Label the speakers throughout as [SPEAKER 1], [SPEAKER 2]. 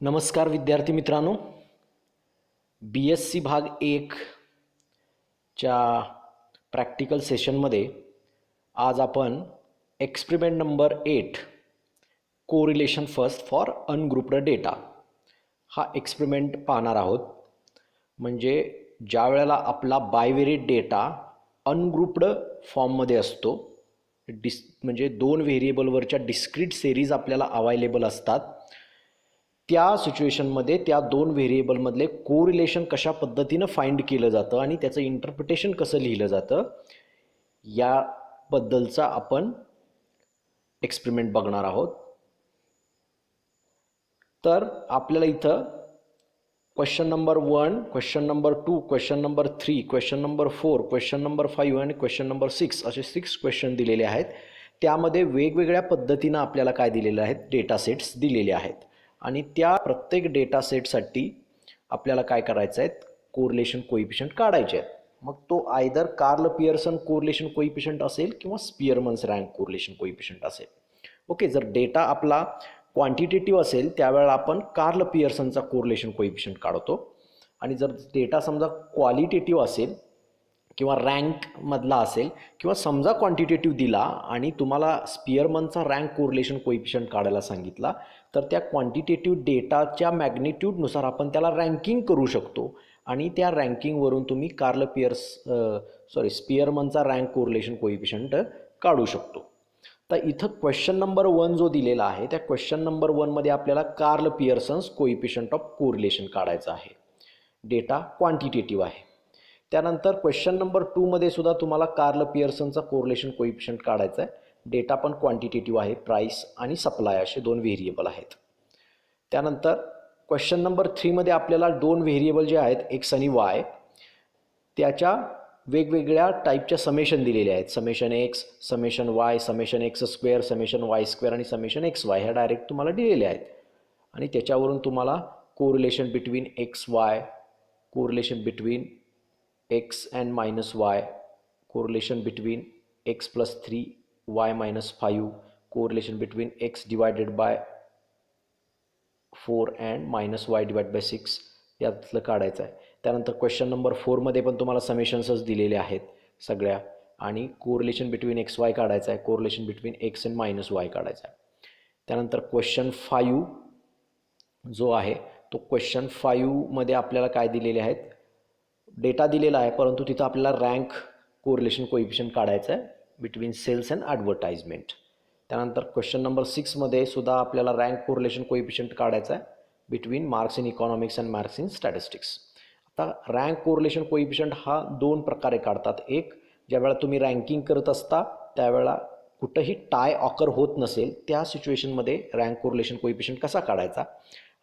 [SPEAKER 1] नमस्कार विद्यार्थी मित्रांनो, BSc भाग 1 च्या प्रॅक्टिकल सेशनमध्ये आज आपण experiment number 8 correlation first for ungrouped data हा एक्सपेरिमेंट पाहणार आहोत. म्हणजे ज्या वेळेला आपला बायव्हेरिएट डेटा अनग्रुप्ड फॉर्ममध्ये असतो, म्हणजे दोन व्हेरिएबलवरच्या डिस्क्रीट सिरीज आपल्याला अवेलेबल असतात, त्या सिच्युएशनमध्ये त्या दोन व्हेरिएबलमधले कोरिलेशन कशा पद्धतीनं फाइंड केलं जातं आणि त्याचं इंटरप्रिटेशन कसं लिहिलं जातं याबद्दलचा आपण एक्सपेरिमेंट बघणार आहोत. तर आपल्याला इथं question number 1, question number 2, question number 3, question number 4, question number 5 आणि क्वेश्चन नंबर 6 असे 6 क्वेश्चन दिलेले आहेत. त्यामध्ये वेगवेगळ्या पद्धतीनं आपल्याला काय दिलेलं आहे, डेटा सेट्स दिलेले आहेत आणि त्या प्रत्येक डेटा सेटसाठी आपल्याला काय करायचं आहे, कोरिलेशन कोइफिशियंट काढायचे आहेत. मग तो either Karl Pearson correlation coefficient असेल किंवा स्पियरमन्स रँक कोरिलेशन कोइफिशियंट असेल. ओके, जर डेटा आपला क्वांटिटेटिव्ह असेल त्यावेळेला आपण कार्ल पियर्सनचा कोरिलेशन कोइफिशियंट काढतो आणि जर डेटा समजा क्वालिटेटिव्ह असेल किंवा रँकमधला असेल किंवा समजा क्वांटिटेटिव्ह दिला आणि तुम्हाला स्पियरमनचा रँक कोरिलेशन कोइफिशियंट काढायला सांगितला, तर त्या क्वांटिटेटिव्ह डेटाच्या मॅग्निट्यूडनुसार आपण त्याला रँकिंग करू शकतो आणि त्या रँकिंगवरून तुम्ही स्पियरमनचा रँक कोरिलेशन कोइफिशियंट काढू शकतो. तर इथं क्वेश्चन नंबर 1 जो दिलेला आहे त्या क्वेश्चन नंबर 1 मध्ये आपल्याला Karl Pearson's coefficient of correlation काढायचं आहे. डेटा क्वांटिटेटिव्ह आहे. त्यानंतर क्वेश्चन नंबर 2 मध्ये सुद्धा तुम्हाला कार्ल पियर्सनचा कोरिलेशन कोइफिशियंट काढायचा आहे. डेटा पण क्वांटिटेटिव्ह आहे, प्राइस आणि सप्लाय असे दोन व्हेरिएबल आहेत. त्यानंतर क्वेश्चन नंबर 3 मध्ये आपल्याला दोन व्हेरिएबल जे आहेत एक्स आणि वाय, त्याच्या वेगवेगळ्या टाईपच्या समेशन दिलेले आहेत. Summation x, summation Y, summation x square, summation Y square आणि समेशन एक्स वाय ह्या डायरेक्ट तुम्हाला दिलेल्या आहेत आणि त्याच्यावरून तुम्हाला correlation between x Y, correlation between x and minus Y, correlation between x plus 3 y minus 5, correlation between x divided by 4 and minus Y divide bye 6 यातलं काढायचं आहे. त्यानंतर क्वेश्चन नंबर 4 मध्ये पण तुम्हाला समेशन्सच दिलेले आहेत सगळ्या आणि कोरिलेशन बिटवीन एक्स वाय काढायचं आहे, correlation between x and minus Y काढायचा आहे. त्यानंतर क्वेश्चन 5 जो आहे तो क्वेश्चन 5 मध्ये आपल्याला काय दिलेले आहेत, डेटा दिलेला आहे परंतु तिथं आपल्याला रँक कोरिलेशन कोइफिशियंट काढायचं आहे बिटवीन सेल्स अँड ॲडव्हर्टाइजमेंट. त्यानंतर क्वेश्चन नंबर 6 मध्ये सुद्धा आपल्याला रँक कोरिलेशन कोइफिशियंट काढायचा आहे between marks in economics and marks in statistics. आता रँक कोरिलेशन कोइफिशियंट हा दोन प्रकारे काढतात. एक, ज्यावेळेला तुम्ही रँकिंग करत असता त्यावेळेला कुठंही टाय ऑकर होत नसेल त्या सिच्युएशनमध्ये रँक कोरिलेशन कोइफिशियंट कसा काढायचा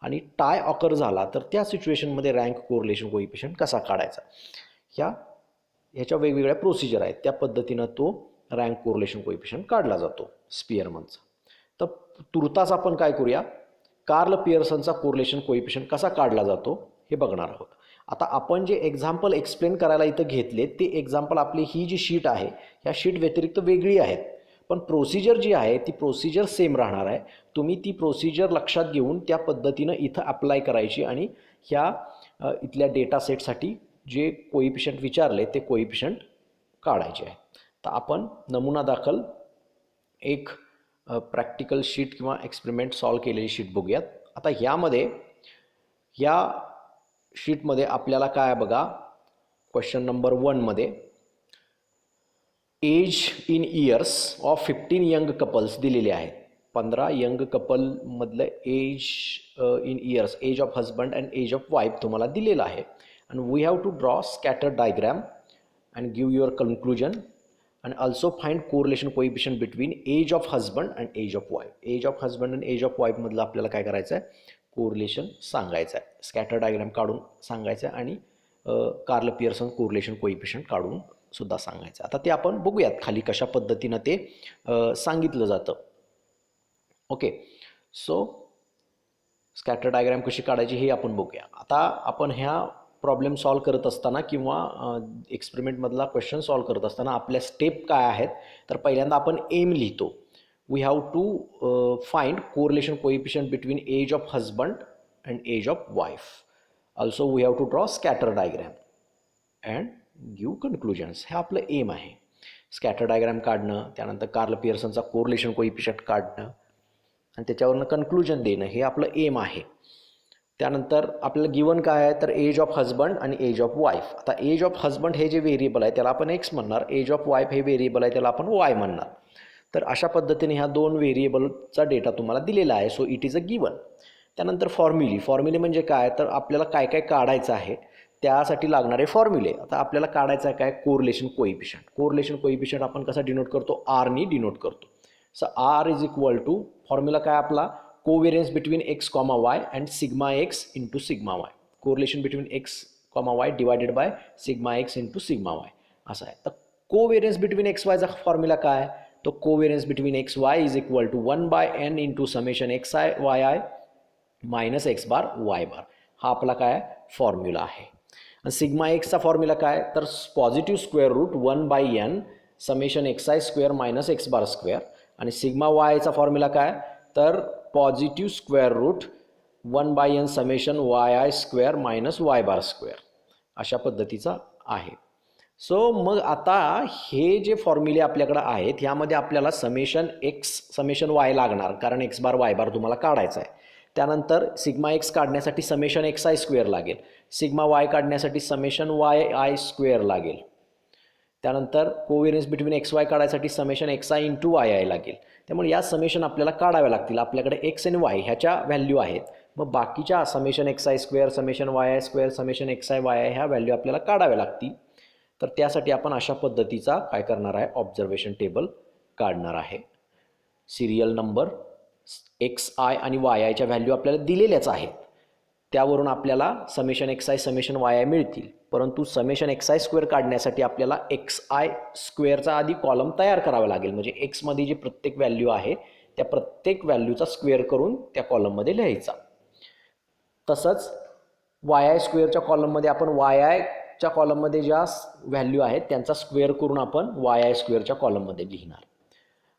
[SPEAKER 1] आणि टाय ऑकर झाला तर त्या सिच्युएशनमध्ये रँक कोरिलेशन कोइफिशियंट कसा काढायचा, ह्याच्या वेगवेगळ्या प्रोसिजर आहेत. त्या पद्धतीनं तो रँक कोरिलेशन कोइफिशियंट काढला जातो स्पियरमनचा. तर तुर्तास आपण काय करूया, कार्ल पियर्सनचा कोरिलेशन कोइफिशियंट कसा काढला जातो हे बघणार आहोत. आता आपण जे एक्झाम्पल एक्सप्लेन करायला इथं घेतले ते एक्झाम्पल आपली ही जी शीट आहे ह्या शीट व्यतिरिक्त वेगळी आहेत, पण प्रोसिजर जी आहे ती प्रोसिजर सेम राहणार आहे. तुम्ही ती प्रोसिजर लक्षात घेऊन त्या पद्धतीनं इथं अप्लाय करायची आणि ह्या इथल्या डेटा सेटसाठी जे कोइफिशियंट विचारले ते कोइफिशियंट काढायचे आहे. तर आपण नमुना दाखल एक प्रॅक्टिकल शीट किंवा एक्सपेरिमेंट सॉल्व केलेली शीट बघूयात. आता ह्या शीटमध्ये आपल्याला काय बघा, क्वेश्चन नंबर 1 मध्ये age in years of 15 young couples दिलेले आहेत. 15 यंग कपलमधलं age in years, age of husband and age of wife तुम्हाला दिलेलं आहे. and we have to draw scatter diagram and give your conclusion and also find correlation coefficient between age of husband and age of wife. age of husband and age of wife मधलं आपल्याला काय करायचं आहे, correlation सांगायचं आहे. Scatter diagram काढून सांगायचं आहे आणि कार्ल पियर्सन कोरिलेशन कोइफिशियंट काढून सुद्धा सांगायचं. आता ते आपण बघूयात खाली कशा पद्धतीनं ते सांगितलं जातं. ओके, सो स्कॅटर डायग्राम कशी काढायची हे आपण बघूया. आता आपण ह्या प्रॉब्लेम सॉल्व करत असताना किंवा एक्सपेरिमेंटमधला क्वेश्चन सॉल्व करत असताना आपल्या स्टेप काय आहेत, तर पहिल्यांदा आपण एम लिहितो. We have to find correlation coefficient between age of husband and age of wife. Also we have to draw scatter diagram and give conclusions. हे आपलं एम आहे. स्कॅटर डायग्राम काढणं, त्यानंतर कार्ल पियर्सनचा कोरिलेशन कोइफिशियंट काढणं आणि त्याच्यावरनं conclusion देणं हे आपलं एम आहे. त्यानंतर आपल्याला गिवन काय आहे तर एज ऑफ हजबंड आणि एज ऑफ वाईफ. आता एज ऑफ हजबंड हे जे व्हेरिएबल आहे त्याला आपण एक्स म्हणणार, एज ऑफ वाईफ हे व्हेरिएबल आहे त्याला आपण वाय म्हणणार. तर अशा पद्धतीने ह्या दोन व्हेरिएबलचा डेटा तुम्हाला दिलेला आहे. So it is a given. त्यानंतर फॉर्म्युले म्हणजे काय तर आपल्याला काय काय काढायचं आहे त्यासाठी लागणारे फॉर्म्युले. आता आपल्याला काढायचं आहे काय कोरिलेशन कोइफिशियंट. कोरिलेशन कोइफिशियंट आपण कसा डिनोट करतो आरनी डिनोट करतो. So r is equal to formula काय आपला covariance between x comma y and sigma x into sigma y. Correlation between x comma y divided by sigma x into sigma y असा आहे. तर covariance between x वायचा formula काय तो covariance between x y is equal to 1/n into summation x i y i minus x bar y bar. हा आपला काय formula आहे. आणि सिग्मा एक्सचा फॉर्म्युला काय तर positive square root 1/n summation x I square minus x bar square. आणि sigma वायचा फॉर्म्युला काय तर positive square root 1/n summation Y I square minus Y bar square अशा पद्धतीचा आहे. सो मग आता हे जे फॉर्म्युले आपल्याकडे आहेत ह्यामध्ये आपल्याला समेशन एक्स समेशन वाय लागणार कारण एक्स बार वाय बार तुम्हाला काढायचा आहे. त्यानंतर सिग्मा एक्स काढण्यासाठी समेशन एक्स आय स्क्वेअर लागेल. सिग्मा वाय काढण्यासाठी समेशन वाय आय स्क्वेअर लागेल. त्यानंतर कोव्हेरियन्स बिटवीन एक्स वाय काढायसाठी summation X I into Y I लागेल. त्यामुळे या समेशन आपल्याला काढाव्या लागतील. आपल्याकडे एक्स आणि वाय ह्याच्या व्हॅल्यू आहेत. मग बाकीच्या summation x I square summation Y I square summation x i y I ह्या व्हॅल्यू आपल्याला काढाव्या लागतील. तर त्यासाठी आपण अशा पद्धतीचा काय करणार आहे ऑब्झर्वेशन टेबल काढणार आहे. सिरियल नंबर एक्स आय आणि वाय आयच्या व्हॅल्यू आपल्याला दिलेल्याच आहेत. त्यावरून आपल्याला summation X I summation Y I मिळतील. परंतु समेशन एक्स आय स्क्वेअर काढण्यासाठी आपल्याला एक्स आय स्क्वेअरचा आधी कॉलम तयार करावा लागेल. म्हणजे एक्समध्ये जी प्रत्येक व्हॅल्यू आहे त्या प्रत्येक व्हॅल्यूचा स्क्वेअर करून त्या कॉलममध्ये लिहायचा. तसंच वाय आय स्क्वेअरच्या कॉलममध्ये आपण वाय आयच्या कॉलममध्ये ज्या व्हॅल्यू आहेत त्यांचा स्क्वेअर करून आपण वाय आय स्क्वेअरच्या कॉलममध्ये लिहिणार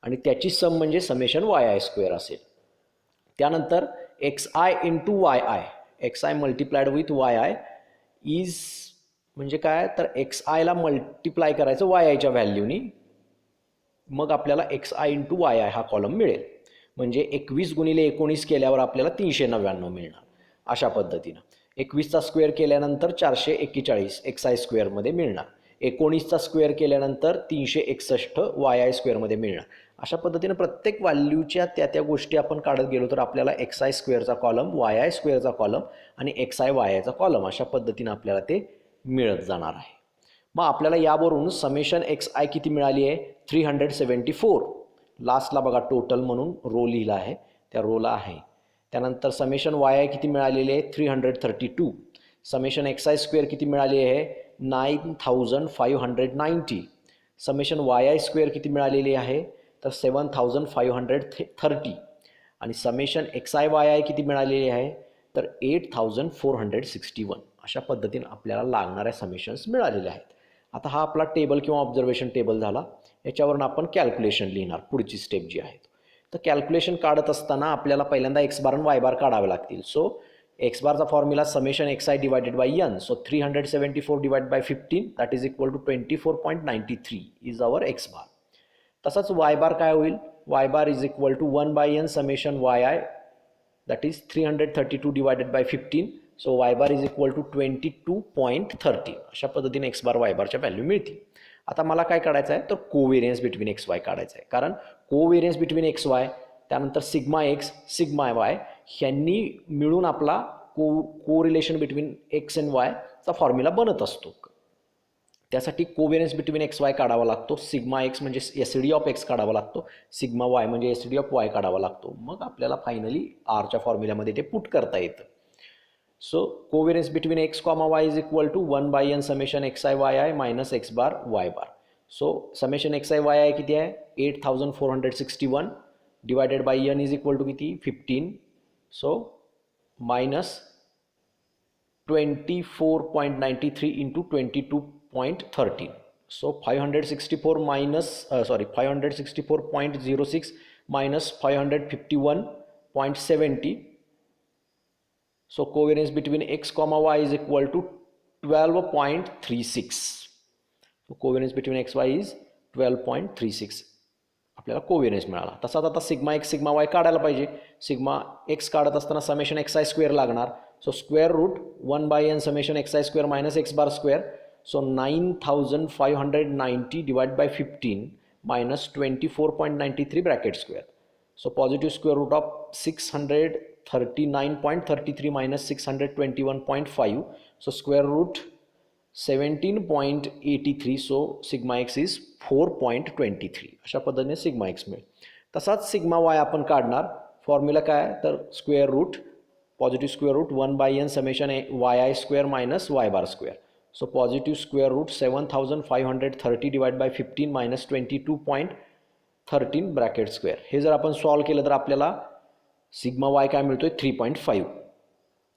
[SPEAKER 1] आणि त्याची सम म्हणजे समेशन वाय आय स्क्वेअर असेल. त्यानंतर X I into Y I X I multiplied with Y I is म्हणजे काय तर एक्स आयला मल्टिप्लाय करायचं वाय आयच्या व्हॅल्यूनी मग आपल्याला x I into Y I हा कॉलम मिळेल. म्हणजे 21 गुणिले 19 केल्यावर आपल्याला 399 मिळणार. अशा पद्धतीनं 21चा स्क्वेअर केल्यानंतर 441 एक्स आय स्क्वेअरमध्ये मिळणार. 19चा स्क्वेअर केल्यानंतर 361 वाय आय स्क्वेअरमध्ये मिळणार. अशा पद्धतीनं प्रत्येक व्हॅल्यूच्या त्या गोष्टी आपण काढत गेलो तर आपल्याला एक्स आय स्क्वेअरचा कॉलम वाय आय स्क्वेअरचा कॉलम आणि एक्स आय वाय आयचा कॉलम अशा पद्धतीनं आपल्याला ते मिळत जाणार आहे. मग आपल्याला यावरून समेशन एक्स आय किती मिळाली आहे 374. लास्टला बघा टोटल म्हणून रो लिहिला आहे त्या रोला आहे. त्यानंतर समेशन वाय आय किती मिळालेले आहे 332. समेशन एक्स आय स्क्वेअर किती मिळाले आहे 9590. समेशन वाय आय स्क्वेअर किती मिळालेली आहे तर 7530. आणि summation x i y i किती मिळालेली आहे तर 8461. अशा पद्धतीने आपल्याला लागणाऱ्या समेशन्स मिळालेले आहेत. आता हा आपला टेबल किंवा ऑब्झर्वेशन टेबल झाला. याच्यावरून आपण कॅल्क्युलेशन लिहिणार पुढची स्टेप जी आहे. तर कॅल्क्युलेशन काढत असताना आपल्याला पहिल्यांदा एक्स बार आणि वाय बार काढावे लागतील. सो एक्स बारचा formula summation x i divided by n. So 374 divide by 15 that is equal to 24.93 is our x bar. तसंच वाय बार काय होईल y bar is equal to 1/n summation Y i that is 332 divided by 15. So y bar is equal to 22.30. अशा पद्धतीने x bar y बारच्या value मिळतील. आता मला काय काढायचं आहे तर कोव्हेरियन्स बिटवीन एक्स वाय काढायचं आहे. कारण कोव्हेरियन्स बिटवीन एक्स वाय त्यानंतर सिग्मा एक्स सिग्मा वाय ह्यांनी मिळून आपला कोरिलेशन बिटवीन एक्स अँड वायचा फॉर्म्युला बनत असतो. त्यासाठी कोव्हेरियन्स बिटवीन एक्स वाय काढावा लागतो. सिग्मा एक्स म्हणजे एस डी ऑफ एक्स काढावा लागतो. सिग्मा वाय म्हणजे एस डी ऑफ वाय काढावा लागतो. मग आपल्याला फायनली आरच्या फॉर्म्युल्यामध्ये ते पुट करता येतं. So covariance between x comma y is equal to 1/n summation x i y i minus x bar y bar. So summation x i y i किती आहे 8461 divided by n is equal to किती 15. So minus 24.93 into 22.13. So 564 minus 564.06 minus 551.70 so covariance between x comma y is equal to 12.36. So covariance between x y is 12.36. आपल्याला कोव्हेरियन्स मिळाला. तसाच आता sigma x sigma Y काढायला पाहिजे. Sigma X काढत असताना summation x I square लागणार. So square root 1/n summation x I square minus x bar square. So 9590 divide by 15 minus 24.93 bracket square. So positive square root of 639.33 minus 621.5. So square root 17.83. So sigma x is 4.23. अशा पद्धतीने sigma x मिळेल. तसाच sigma Y आपण काढणार. Formula काय तर square root positive square root 1/n summation Y I square minus Y bar square. So positive square root 7530 divided by 15 minus 22.13 bracket square. हे जर आपण सॉल्व केलं तर आपल्याला सिग्मा वाय काय मिळतोय 3.5.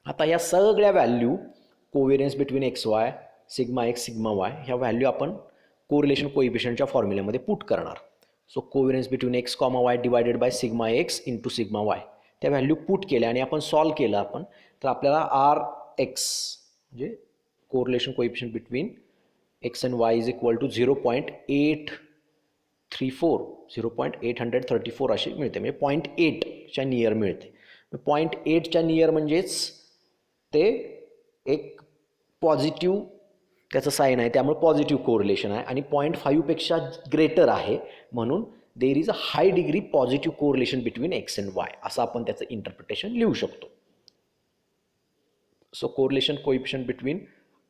[SPEAKER 1] आता या सगळ्या value covariance between x y sigma x sigma y ह्या व्हॅल्यू आपण कोरिलेशन कोइफिशियंटच्या फॉर्म्युल्यामध्ये पुट करणार. So covariance between x comma y divided by sigma x into sigma y त्या व्हॅल्यू पुट केल्या आणि आपण सॉल्व केलं आपण तर आपल्याला आर एक्स म्हणजे correlation coefficient between x and y is equal to 0.834 0.834 अशी मिळते. म्हणजे 0.8च्या नियर मिळते. 0.8च्या नियर म्हणजेच ते एक पॉझिटिव्ह त्याचं साईन आहे त्यामुळे पॉझिटिव्ह कोरिलेशन आहे आणि 0.5 पेक्षा ग्रेटर आहे म्हणून देर is a high degree positive correlation between x and Y असं आपण त्याचं इंटरप्रिटेशन लिहू शकतो. So correlation coefficient between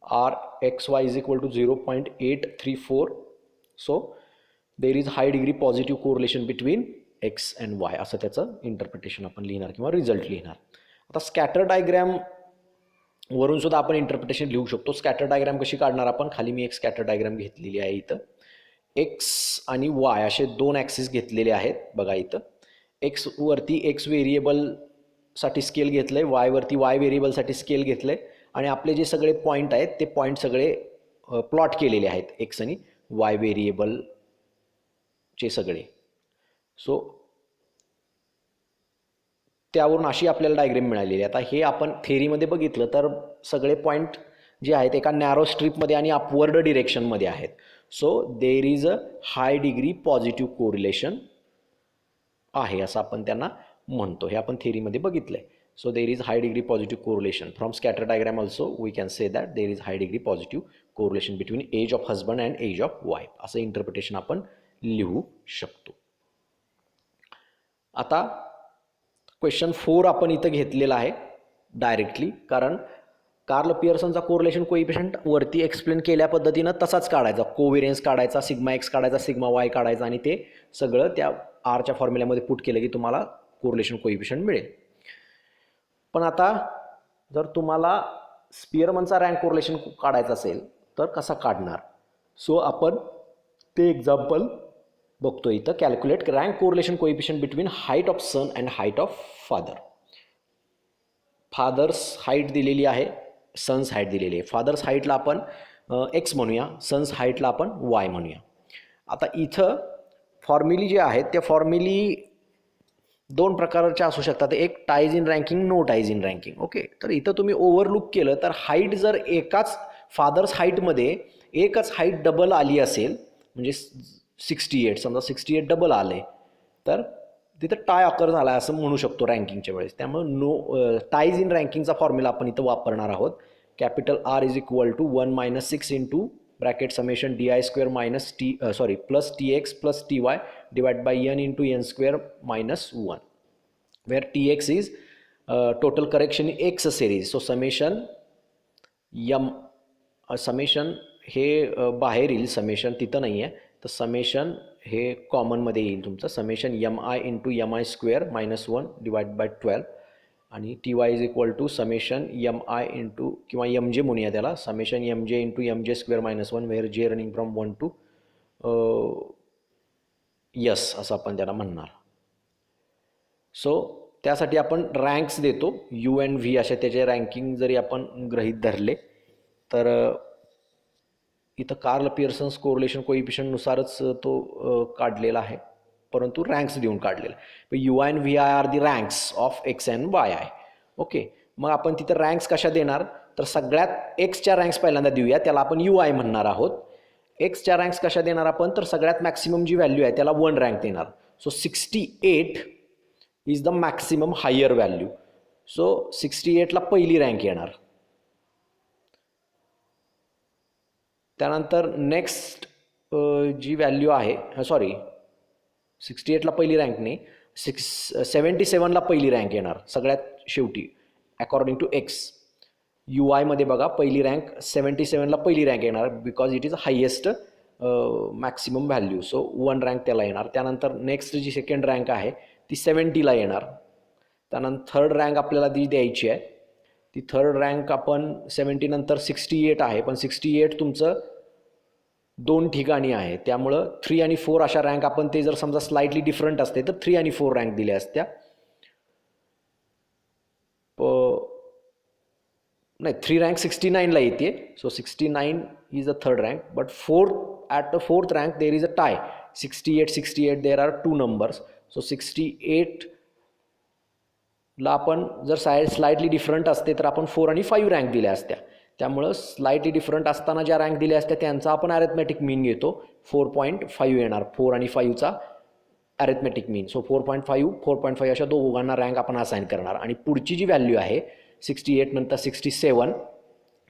[SPEAKER 1] Rxy is equal to 0.834. So there is high degree positive correlation between x and y असं त्याचं interpretation आपण लिहिणार किंवा रिझल्ट लिहिणार. आता स्कॅटर डायग्रॅम वरून सुद्धा आपण इंटरप्रिटेशन लिहू शकतो. स्कॅटर डायग्रॅम कशी काढणार आपण खाली मी एक स्कॅटर डायग्रॅम घेतलेली आहे. इथं एक्स आणि वाय असे दोन ॲक्सिस घेतलेले आहेत बघा. इथं एक्स वरती एक्स व्हेरिएबलसाठी स्केल घेतलं आहे, वाय वरती वाय व्हेरिएबलसाठी स्केल घेतलं आहे आणि आपले जे सगळे पॉईंट आहेत ते पॉईंट सगळे प्लॉट केलेले आहेत एक्स आणि वाय व्हेरिएबलचे सगळे. सो त्यावरून अशी आपल्याला डायग्राम मिळालेली आहे. आता हे आपण थेरीमध्ये बघितलं तर सगळे पॉईंट जे आहेत एका नॅरो स्ट्रीपमध्ये आणि अपवर्ड डिरेक्शनमध्ये आहेत. So there is a high degree positive correlation आहे असं आपण त्यांना म्हणतो. हे आपण थेरीमध्ये बघितलं आहे. So there is high degree positive correlation. From scatter diagram also we can say that there is high degree positive correlation between age of husband and age of wife. असं इंटरप्रिटेशन आपण लिहू शकतो. आता क्वेश्चन 4 आपण इथं घेतलेला आहे directly, कारण कार्ल पियर्सनचा कोरिलेशन कोइफिशियंट वरती एक्सप्लेन केल्या पद्धतीनं तसाच काढायचा. कोव्हेरियन्स काढायचा, सिग्मा एक्स काढायचा, सिग्मा वाय काढायचा आणि ते सगळं त्या आरच्या फॉर्म्युल्यामध्ये पुट केलं की तुम्हाला कोरिलेशन कोइफिशियंट मिळेल. पण आता जर तुम्हाला स्पियरमनचा रँक कोरिलेशन काढायचा असेल तर कसा काढणार. सो आपण ते एक्झाम्पल बघतो इथं. Calculate rank correlation coefficient between height of son and height of father. Father's height दिलेली आहे, सन्स हाईट दिलेली आहे. फादर्स हाईटला आपण एक्स म्हणूया, सन्स हाईटला आपण वाय म्हणूया. आता इथं फॉर्म्युली जे आहेत त्या फॉर्म्युली दोन प्रकारच्या असू शकतात. एक ties in ranking, no ties in ranking. Okay, तर इथं तुम्ही ओव्हरलुक केलं तर हाईट जर एकाच फादर्स हाईटमध्ये एकच हाईट डबल आली असेल म्हणजे 68 समजा 68 डबल आले तर तिथं टाय अकर झाला असं म्हणू शकतो रँकिंगच्या वेळेस. त्यामुळे नो टाईज इन रँकिंगचा फॉर्म्युला आपण इथं वापरणार आहोत. Capital R is equal to 1 - 6 into bracket summation D I square minus plus T X plus T Y divide by N into N square minus 1 where T X is total correction X series. So summation M summation हे बाहेर येईल, summation तिथं नाही आहे तर summation हे कॉमनमध्ये येईल तुमचं. Summation M I into M I square minus 1 divide by 12 आणि T Y is equal to summation M I into किंवा यम जे म्हणूया त्याला summation M J into M J square minus 1 where J running from 1 to S असं आपण त्याला म्हणणार. So त्यासाठी आपण रँक्स देतो यू अँड व्ही अशा त्याचे रँकिंग जरी आपण गृहीत धरले तर इथं कार्ल पियर्सन्स कोरिलेशन कोइफिशियंटनुसारच तो काढलेला आहे परंतु रँक्स देऊन काढलेला आहे. You I and V I R the ranks of x and Y I. Okay, मग आपण तिथं रँक्स कशा देणार, तर सगळ्यात एक्सच्या रँक्स पहिल्यांदा देऊया, त्याला आपण UI म्हणणार आहोत. एक्सच्या रँक्स कशा देणार आपण, तर सगळ्यात मॅक्सिमम जी व्हॅल्यू आहे त्याला 1 रँक देणार. So 68 is the maximum higher value. So 68ला पहिली रँक येणार. त्यानंतर नेक्स्ट जी व्हॅल्यू आहे, सॉरी 68ला पहिली रँक नाही, 77ला पहिली रँक येणार सगळ्यात शेवटी अकॉर्डिंग टू एक्स. UI बघा पहिली रँक 77ला पहिली रँक येणार because it is highest maximum value. So 1 rank त्याला येणार. त्यानंतर नेक्स्ट जी सेकंड रँक आहे ती 70ला येणार. त्यानंतर थर्ड रँक आपल्याला ती द्यायची आहे. ती थर्ड रँक आपण 70 नंतर 68 आहे, पण 68 तुमचं 2 ठिकाणी आहे, त्यामुळं 3 आणि 4 अशा रँक आपण ते जर समजा स्लाइटली डिफरंट असते तर 3 आणि 4 रँक दिल्या असत्या. नाही 3 रँक 69ला येते. So 69 is the third rank, but at the fourth rank there is a tie 68 there are 2 numbers. So 68ला आपण जर स्लाइटली डिफरंट असते तर आपण 4 आणि 5 रँक दिल्या असत्या. त्यामुळं स्लाइटली डिफरंट असताना ज्या रँक दिल्या असत्या त्यांचा आपण अरिथमेटिक मीन घेतो. 4.5 येणार 4 आणि 5चा अरिथमेटिक मीन. सो 4.5 अशा दोघांना रँक आपण असाइन करणार. आणि पुढची जी व्हॅल्यू आहे 68 नंतर 67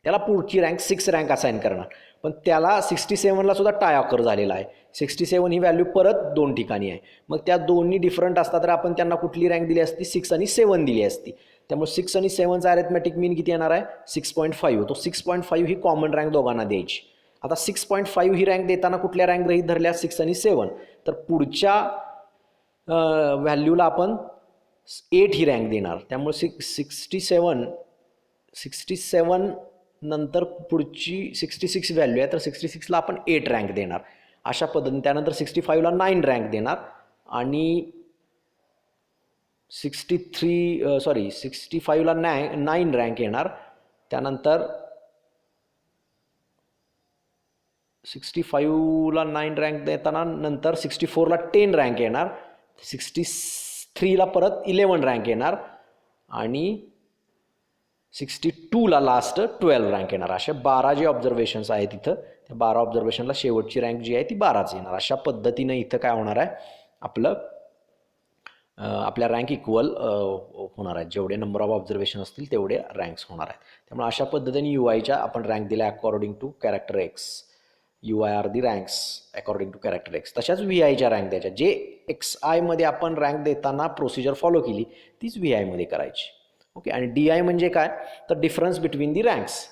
[SPEAKER 1] त्याला पुढची रँक 6 रँक असाइन करणार. पण त्याला 67ला सुद्धा टाय ऑकर झालेला आहे. 67 ही व्हॅल्यू परत 2 ठिकाणी आहे. मग त्या दोन्ही डिफरंट असतात तर आपण त्यांना कुठली रँक दिली असती, 6 आणि 7 दिली असती. त्यामुळे 6 आणि 7चा अरिथमेटिक मीन किती येणार आहे 6.5. तो 6.5 ही कॉमन रँक दोघांना द्यायची. आता 6.5 ही रँक देताना कुठल्या रँक गृहीत धरल्या 6 आणि 7, तर पुढच्या व्हॅल्यूला आपण 8 ही रँक देणार. त्यामुळे 67 नंतर पुढची 66 व्हॅल्यू आहे तर 66ला आपण 8 रँक देणार अशा पद्धतीने. त्यानंतर 65ला 9 रँक देणार आणि 65ला 9 रँक येणार. त्यानंतर 65ला 9 रँक देताना नंतर 64ला 10 रँक येणार. 63ला परत 11 रँक येणार आणि 62ला लास्ट 12 रँक येणार. अशा 12 जे ऑब्झर्वेशन्स आहेत इथं, त्या 12 ऑब्झर्वेशनला शेवटची रँक जी आहे ती 12च येणार. अशा पद्धतीनं इथं काय होणार आहे आपल्या रँक इक्वल होणार आहेत. जेवढे नंबर ऑफ ऑब्झर्वेशन असतील तेवढे रँक्स होणार आहेत. त्यामुळे अशा पद्धतीने UIच्या आपण रँक दिल्या according to character X. UI are the ranks according to character X. तशाच VIच्या रँक द्यायच्या. जे XI आपण रँक देताना प्रोसिजर फॉलो केली तीच VI करायची. ओके. आणि DI म्हणजे काय, तर डिफरन्स बिटवीन दी रँक्स.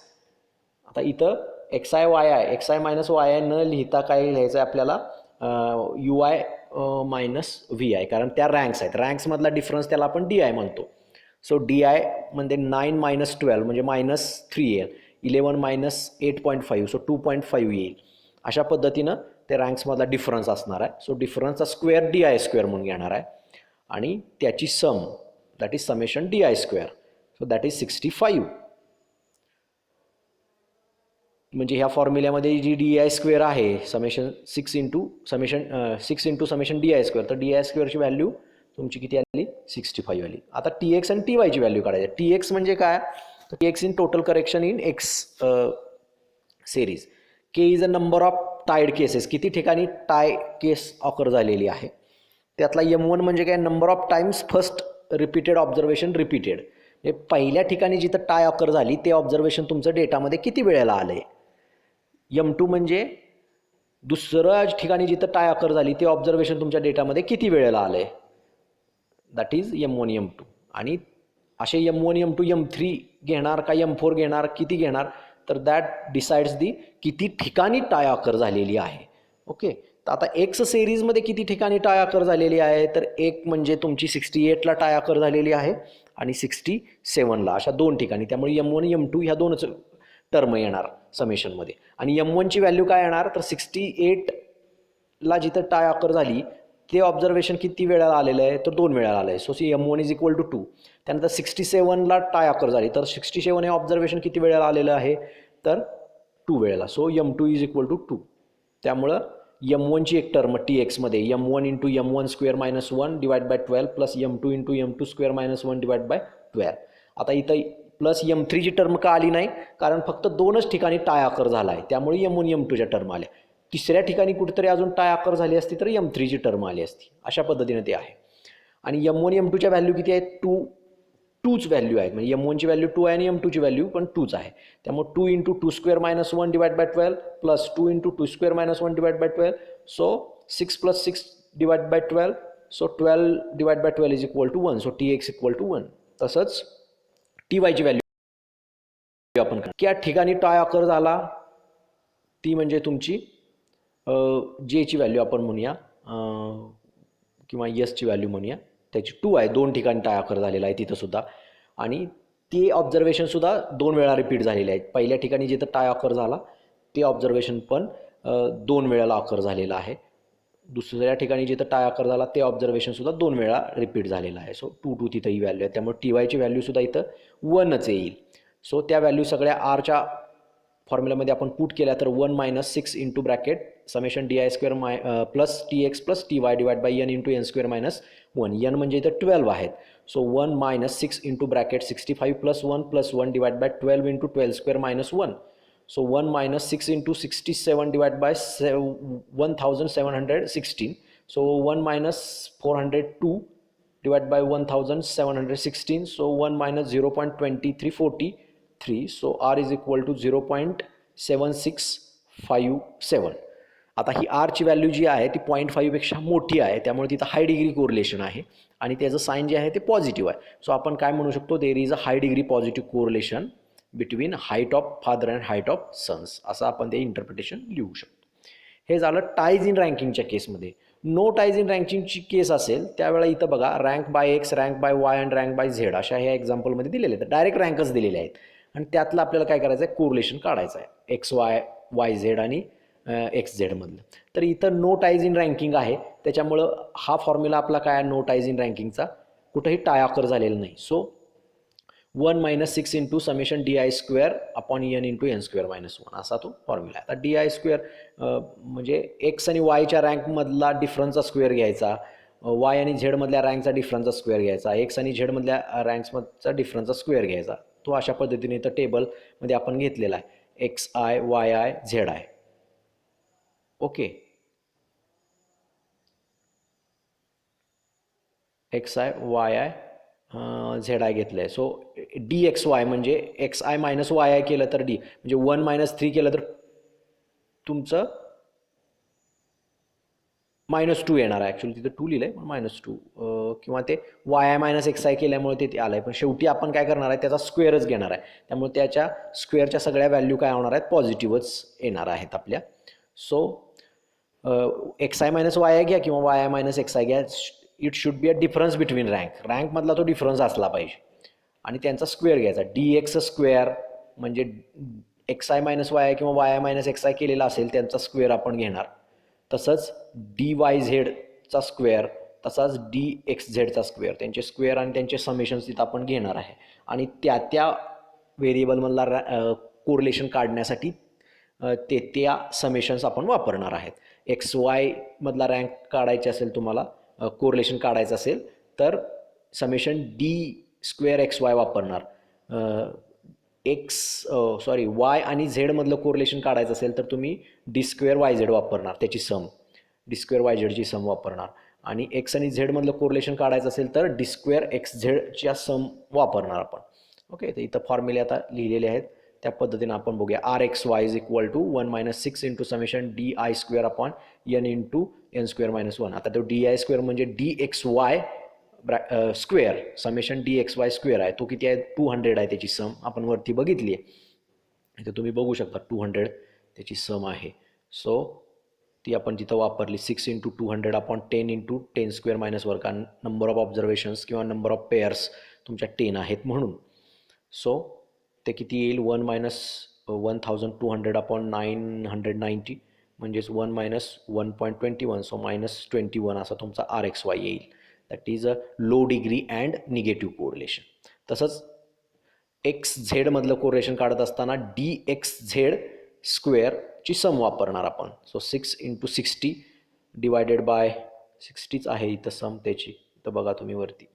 [SPEAKER 1] आता इथं XI मायनस YI न लिहिता काय लिहायचं आहे आपल्याला UI मायनस VI, कारण त्या रँक्स आहेत. रँक्समधला डिफरन्स त्याला आपण DI म्हणतो. सो DI म्हणजे 9 मायनस 12 म्हणजे -3 येईल. 11 मायनस 8.5 सो 2.5 येईल. अशा पद्धतीनं ते रँक्समधला डिफरन्स असणार आहे. सो डिफरन्सचा स्क्वेअर DI स्क्वेअर म्हणून घेणार आहे आणि त्याची sum that is summation DI square. So that is 65. म्हणजे ह्या फॉर्म्युल्यामध्ये जी DI स्क्वेअर आहे summation 6 into summation DI square, तर DI स्क्वेअरची व्हॅल्यू तुमची किती आली 65 आली. आता TX आणि TYची व्हॅल्यू काढायची. TX म्हणजे काय, तर TX in total correction in X series. K is a number of tied cases, किती ठिकाणी टाय केस ऑकर झालेली आहे. त्यातला M1 म्हणजे काय, number of times first repeated observation repeated. पहिल्या ठिकाणी जिथं टाय ऑकर झाली ते ऑब्झर्वेशन तुमचं डेटामध्ये किती वेळेला आलंय. M2 म्हणजे दुसऱ्या ठिकाणी जिथं टाय ऑकर झाली ते ऑब्झर्वेशन तुमच्या डेटामध्ये किती वेळेला आलंय, दॅट इज M1 M2. आणि असे M1 M2 M3 घेणार का M4 घेणार, किती घेणार, तर दॅट डिसाइड्स दी किती ठिकाणी टाय ऑकर झालेली आहे. ओके. तर आता X सिरीजमध्ये किती ठिकाणी टाय ऑकर झालेली आहे, तर एक म्हणजे तुमची 68ला टाय ऑकर झालेली आहे आणि 67ला, अशा 2 ठिकाणी. त्यामुळे M1 M2 ह्या 2च टर्म येणार समेशनमध्ये. आणि M1ची व्हॅल्यू काय येणार, तर 68ला जिथं टाय ऑकर झाली ते ऑब्झर्वेशन किती वेळेला आलेलं आहे, तर 2 वेळेला आलं आहे. So M1 is equal to 2. त्यानंतर 67ला टाय ऑकर झाली तर 67 हे ऑब्झर्वेशन किती वेळेला आलेलं आहे, तर 2 वेळेला. So M2 is equal to 2. त्यामुळं M1ची एक टर्म TXमध्ये M1 into M1 square minus 1 divide by 12 plus M2 into M2 square minus 1 divide by 12. आता इथं प्लस M3 ची टर्म का आली नाही, कारण फक्त दोनच ठिकाणी टाय अकर झाला आहे, त्यामुळे M1 M2च्या टर्म आल्या. तिसऱ्या ठिकाणी कुठेतरी अजून टाय अकर झाली असती तर M3 ची टर्म आली असती. अशा पद्धतीने ते आहे. आणि M1 M2च्या व्हॅल्यू किती आहेत, टूच व्हॅल्यू आहेत. म्हणजे M1 ची व्हॅल्यू 2 आहे आणि M2 ची व्हॅल्यू पण 2च आहे. त्यामुळे 2 × 2² - 1 divide by 12 plus 2 × 2² - 1 divide by 12. So 6 + 6 divide by 12. So 12 divide by 12 is equal to 1. So Tx equal to 1. तसंच Ty ची व्हॅल्यू आपण या ठिकाणी टाय अकर झाला, ती म्हणजे तुमची जेची व्हॅल्यू आपण म्हणूया किंवा यसची व्हॅल्यू म्हणूया. त्याची 2 आहे, दोन ठिकाणी टाय अकर झालेला आहे तिथं सुद्धा. आणि ते ऑब्झर्वेशनसुद्धा 2 वेळा रिपीट झालेले आहेत. पहिल्या ठिकाणी जिथं टाय अकर झाला ते ऑब्झर्वेशन पण 2 वेळेला अकर झालेलं आहे. दुसऱ्या ठिकाणी जिथं टाय अकर झाला ते ऑब्झर्वेशनसुद्धा 2 वेळा रिपीट झालेलं आहे. सो 2 तिथं ही व्हॅल्यू आहे. त्यामुळे TYची व्हॅल्यूसुद्धा इथं 1च येईल. सो त्या व्हॅल्यू सगळ्या आरच्या फॉर्म्युलामध्ये आपण पुट केल्या तर 1 - 6 into bracket summation DI² plus TX plus TY divide by N into N² - 1. N म्हणजे इथं 12 आहेत. So 1 - 6 into bracket 65 plus 1 divide by 12 into 12² - 1. So 1 - 6 into 67 divided by 1716. So 1 - 402 divided by 1716. So 1 - 0.2343. So R is equal to 0.7657. आता ही आरची value जी आहे ती 0.5 पेक्षा मोठी आहे, त्यामुळे तिथं हाय डिग्री कोरिलेशन आहे आणि त्याचं साइन जे आहे ते पॉझिटिव्ह आहे. सो आपण काय म्हणू शकतो, there is a high degree positive correlation between height of father and height of sons, असं आपण ते इंटरप्रिटेशन लिहू शकतो. हे झालं टाईज इन रँकिंगच्या केसमध्ये. नो टाईज इन रँकिंगची केस असेल त्यावेळेला इथं बघा rank by X, rank by Y and rank by Z अशा ह्या एक्झाम्पलमध्ये दिलेले आहेत. डायरेक्ट रँकच दिलेले आहेत आणि त्यातलं आपल्याला काय करायचं आहे, कोरिलेशन काढायचं आहे एक्स वाय, वाय झेड आणि एक्स झेडमधलं. तर इथं नो टाईज इन रँकिंग आहे, त्याच्यामुळं हा फॉर्म्युला आपला काय आहे नो टाईज इन रँकिंगचा, कुठंही टाय ऑकर झालेलं नाही. So 1 - 6 into summation DI² upon N into N² - 1 असा तो फॉर्म्युला आहे. आता DI² म्हणजे एक्स आणि वायच्या रँकमधला डिफरन्सचा स्क्वेअर घ्यायचा, वाय आणि झेडमधल्या रँकचा डिफरन्सचा स्क्वेअर घ्यायचा, एक्स आणि झेडमधल्या रँक्समधचा डिफरन्सचा स्क्वेअर घ्यायचा. तो अशा पद्धतीने इथं टेबलमध्ये आपण घेतलेला आहे XI, YI, ZI. Okay, XI, YI, ZI घेतलं आहे. सो DXY म्हणजे XI मायनस YI केलं तर D म्हणजे 1 - 3 केलं तर तुमचं -2 येणार आहे. ॲक्च्युली तिथं 2 लिहिलं आहे पण -2 किंवा ते YI - XI केल्यामुळे ते आलं आहे. पण शेवटी आपण काय करणार आहे, त्याचा स्क्वेअरच घेणार आहे. त्यामुळे त्याच्या स्क्वेअरच्या सगळ्या व्हॅल्यू काय होणार आहेत, पॉझिटिव्हच येणार आहेत आपल्या. सो XI - YI घ्या किंवा YI - XI घ्या, it should be a difference between रँकमधला तो डिफरन्स असला पाहिजे आणि त्यांचा स्क्वेअर घ्यायचा. DX स्क्वेअर म्हणजे XI - YI किंवा YI - XI केलेला असेल त्यांचा स्क्वेअर आपण घेणार. तसंच DYZचा स्क्वेअर, तसाच DXZचा स्क्वेअर, त्यांचे स्क्वेअर आणि त्यांचे समेशन्स तिथं आपण घेणार आहे. आणि त्या व्हेरिएबलमधला कोरिलेशन काढण्यासाठी त्या समेशन्स आपण वापरणार आहेत. XY मधला रँक काढायचे असेल तुम्हाला, कोरिलेशन काढायचं असेल तर समेशन D² XY वापरणार. वाय आणि झेडमधलं कोरिलेशन काढायचं असेल तर तुम्ही D² YZ वापरणार, त्याची सम D² YZची सम वापरणार. आणि एक्स आणि झेडमधलं कोरिलेशन काढायचं असेल तर D² XZच्या सम वापरणार आपण. ओके, तर इथं फॉर्म्युले आता लिहिलेले आहेत त्या पद्धतीनं आपण बघूया. RXY is equal to 1 - 6 into summation DI² upon N into N² - 1. आता तो DI² म्हणजे DXY square summation DXY square आहे, तो किती आहे 200 आहे त्याची सम, आपण वरती बघितली आहे. इथं तुम्ही बघू शकता 200 त्याची सम आहे. सो ती आपण तिथं वापरली 6 इंटू 200 अपॉन 10 इंटू 10² - 1, कारण नंबर ऑफ ऑब्झर्वेशन्स किंवा नंबर ऑफ पेअर्स तुमच्या 10 आहेत म्हणून. सो ते किती येईल 1 - 1200 अपॉन 990 म्हणजेच 1 - 1.21. सो -21 असा तुमचा RXY येईल. That is a low degree and negative correlation. तसंच XZ मधलं कोरिलेशन काढत असताना DXZ स्क्वेअरची सम वापरणार आपण. सो 6 इंटू 60 डिवायडेड बाय 60च आहे इथं सम त्याची, इथं बघा तुम्ही वरती.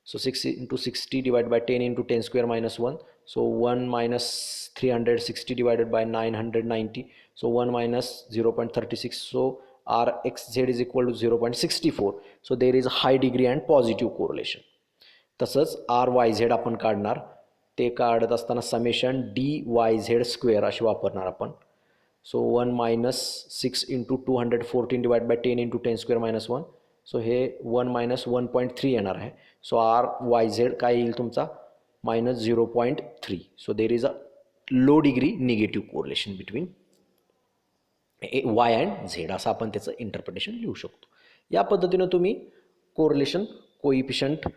[SPEAKER 1] So 6 into 60 divide by 10 into 10² - 1. So 1 minus 360 divided by 990. So 1 minus 0.36. So Rxz is equal to 0.64. So there is a high degree and positive correlation. तसंच RYZ आपण काढणार, ते काढत असताना समेशन DYZ स्क्वेअर अशी वापरणार आपण. So 1 minus 6 into 214 divided by 10 into 10 square minus 1. So हे 1 minus 1.3 येणार आहे. सो RYZ काय येईल तुमचा -0.3. So there is a low degree negative correlation between Y and Z, असं आपण त्याचं इंटरप्रिटेशन लिहू शकतो. या पद्धतीनं तुम्ही कोरिलेशन कोइफिशियंट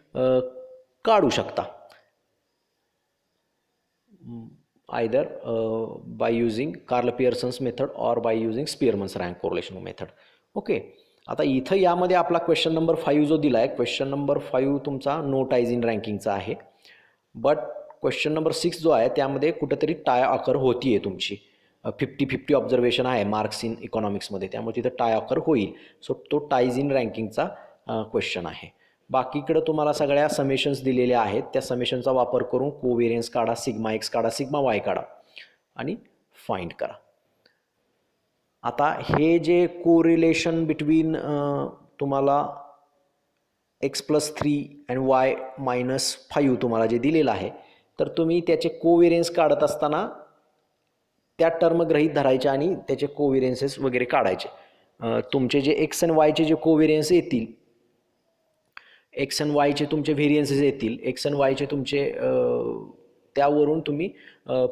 [SPEAKER 1] काढू शकता, either by using Karl Pearson's method और by using Spearman's rank correlation method. Okay, आता इथं यामध्ये आपला क्वेश्चन नंबर 5 जो दिला आहे, क्वेश्चन नंबर 5 तुमचा नो टाईज इन रँकिंगचा आहे. बट क्वेश्चन नंबर 6 जो आहे त्यामध्ये कुठंतरी टाय ऑकर होती आहे तुमची. 50-50 ऑब्झर्वेशन आहे मार्क्स इन इकॉनॉमिक्समध्ये, त्यामुळे तिथं टाय ऑकर होईल. सो तो टाईज इन रँकिंगचा क्वेश्चन आहे. बाकीकडं तुम्हाला सगळ्या समेशन्स दिलेल्या आहेत. त्या समेशनचा वापर करून कोव्हेरियन्स काढा, सिग्मा एक्स काढा, सिग्मा वाय काढा आणि फाइंड करा. आता हे जे कोरिलेशन बिटवीन तुम्हाला x+3 अँड y-5 तुम्हाला जे दिलेलं आहे, तर तुम्ही त्याचे कोव्हेरियन्स काढत असताना त्या टर्म गृहीत धरायचे आणि त्याचे कोव्हेरियन्सेस वगैरे काढायचे. तुमचे जे एक्स अँड वायचे जे कोव्हेरियन्स येतील, एक्स अँड वायचे तुमचे व्हेरियन्सेस येतील, एक्स अँड वायचे तुमचे त्यावरून तुम्ही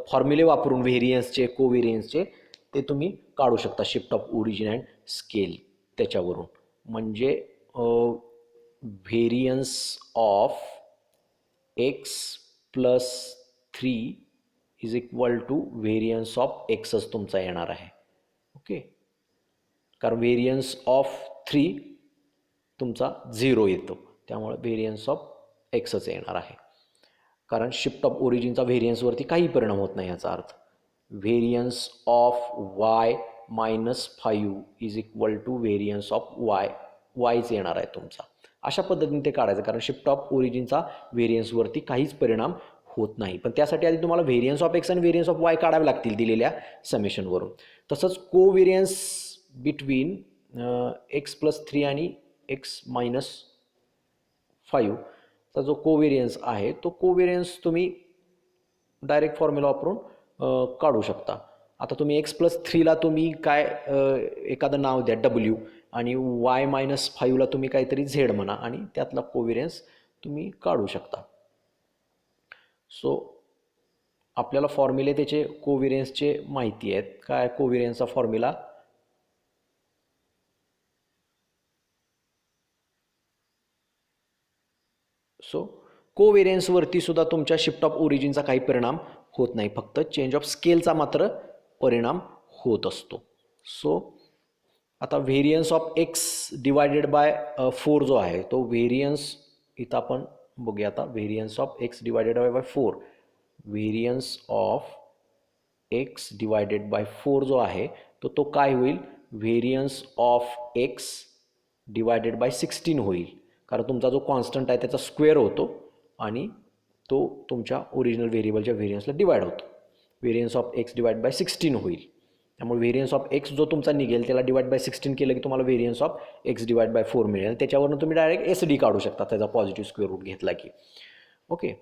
[SPEAKER 1] फॉर्म्युले वापरून व्हेरियन्सचे कोव्हेरियन्सचे ते तुम्ही काढू शकता. Shift of origin and scale त्याच्यावरून, म्हणजे variance of x+3 is equal to variance of एक्सच तुमचा येणार आहे. ओके, कारण व्हेरियन्स ऑफ 3 तुमचा 0 येतो, त्यामुळे व्हेरियन्स ऑफ एक्सच येणार आहे. कारण शिफ्ट ऑफ ओरिजिनचा व्हेरियन्सवरती काही परिणाम होत नाही, याचा अर्थ variance of y-5 is equal to variance of वायच येणार आहे तुमचा. अशा पद्धतीने ते काढायचं, कारण शिफ्ट ऑफ ओरिजिनचा व्हेरियन्सवरती काहीच परिणाम होत नाही. पण त्यासाठी आधी तुम्हाला व्हेरियन्स ऑफ एक्स आणि व्हेरियन्स ऑफ वाय काढावे लागतील दिलेल्या समेशनवरून. तसंच कोव्हेरियन्स बिटवीन x+3 आणि x-5 चा जो कोव्हेरियन्स आहे, तो कोव्हेरियन्स तुम्ही डायरेक्ट फॉर्म्युला वापरून काढू शकता. आता तुम्ही x+3ला तुम्ही काय एखादं नाव द्या W, आणि y-5ला तुम्ही काहीतरी Z म्हणा, आणि त्यातला कोव्हेरियन्स तुम्ही काढू शकता. सो आपल्याला फॉर्म्युले त्याचे कोव्हेरियन्सचे माहिती आहेत. काय कोव्हेरियन्सचा फॉर्म्युला, सो कोव्हेरियन्सवरती सुद्धा तुमच्या शिफ्ट ऑफ ओरिजिनचा काही परिणाम होत नाही, फक्त चेंज ऑफ स्केलचा मात्र परिणाम होत असतो. सो आता variance of x divided by 4 जो आहे, तो व्हेरियन्स इथं आपण बघूया. आता variance of x divided by 4, variance of x divided by 4 जो आहे, तो काय होईल, variance of x divided by 16 होईल. कारण तुमचा जो कॉन्स्टंट आहे त्याचा स्क्वेअर होतो आणि तो तुमच्या ओरिजिनल व्हेरिएबलच्या व्हेरियन्सला डिवाइड होतो. Variance of x divide by 16 होईल. त्यामुळे व्हेरियन्स ऑफ एक्स जो तुमचा निघेल त्याला डिवाइड बाय 16 केलं की तुम्हाला variance of x divide by 4 मिळेल. त्याच्यावरून तुम्ही डायरेक्ट SD काढू शकता त्याचा पॉझिटिव्ह स्क्वेअर रूट घेतला की. ओके,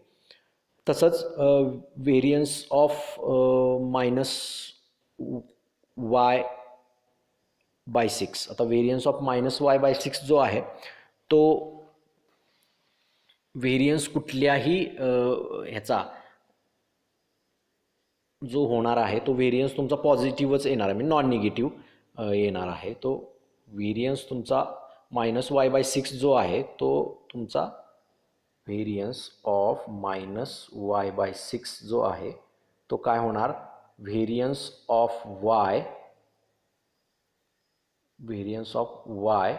[SPEAKER 1] तसंच व्हेरियन्स ऑफ -y/6. आता व्हेरियन्स ऑफ -y/6 जो आहे, तो व्हेरियन्स कुठल्याही ह्याचा जो होणार आहे, तो व्हेरियन्स तुमचा पॉझिटिव्हच येणार आहे, म्हणजे नॉन निगेटिव्ह येणार आहे. तो व्हेरियन्स तुमचा -y/6 जो आहे, तो तुमचा व्हेरियन्स ऑफ -y/6 जो आहे, तो काय होणार, variance of y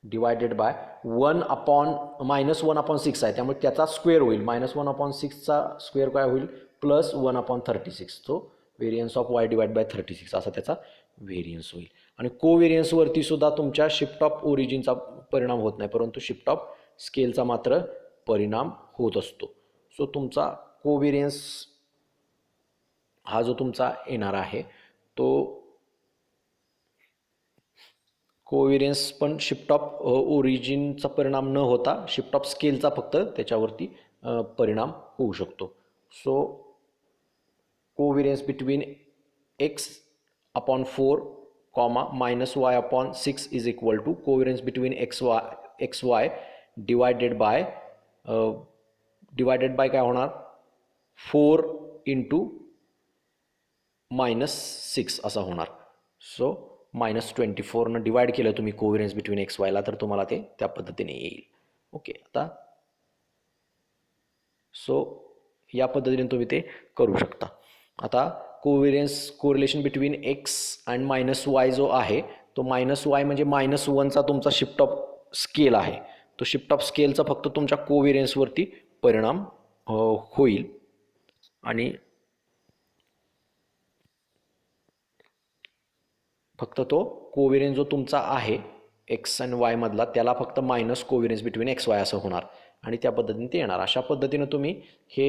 [SPEAKER 1] divided by -1/6 आहे, त्यामुळे त्याचा स्क्वेअर होईल. -1/6चा स्क्वेअर काय होईल, +1/36. तो variance of y divide by 36 असा त्याचा व्हेरियन्स होईल. आणि कोव्हेरियन्सवरती सुद्धा तुमच्या शिफ्ट ऑफ ओरिजिनचा परिणाम होत नाही, परंतु शिफ्ट ऑफ स्केलचा मात्र परिणाम होत असतो. सो तुमचा कोव्हेरियन्स हा जो तुमचा येणार आहे तो कोव्हेरियन्स पण शिफ्ट ऑफ ओरिजिनचा परिणाम न होता शिफ्ट ऑफ स्केलचा फक्त त्याच्यावरती परिणाम होऊ शकतो. So covariance between x upon 4 comma minus y upon 6 is equal to covariance between x y divided by काय होणार 4 इंटू -6 असा होणार. सो -24 डिवाइड केलं तुम्ही कोव्हेरियन्स बिटवीन एक्स वायला तर तुम्हाला ते त्या पद्धतीने येईल. ओके, आता सो या पद्धतीने तुम्ही ते करू शकता. आता correlation between x and -y जो आहे तो -y म्हणजे -1चा तुमचा शिफ्ट ऑफ स्केल आहे. तो शिफ्ट ऑफ स्केलचा फक्त तुमच्या कोव्हेरियन्सवरती परिणाम होईल आणि फक्त तो कोव्हेरियन्स जो तुमचा आहे एक्स आणि वाय मधला त्याला फक्त मायनस कोव्हेरियन्स बिटवीन एक्स वाय असं होणार आणि त्या पद्धतीने ते येणार. अशा पद्धतीने तुम्ही हे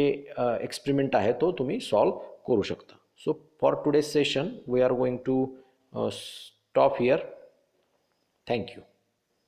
[SPEAKER 1] एक्सपेरिमेंट आहे तो तुम्ही सॉल्व करू शकता. So for today's session we are going to stop here. Thank you.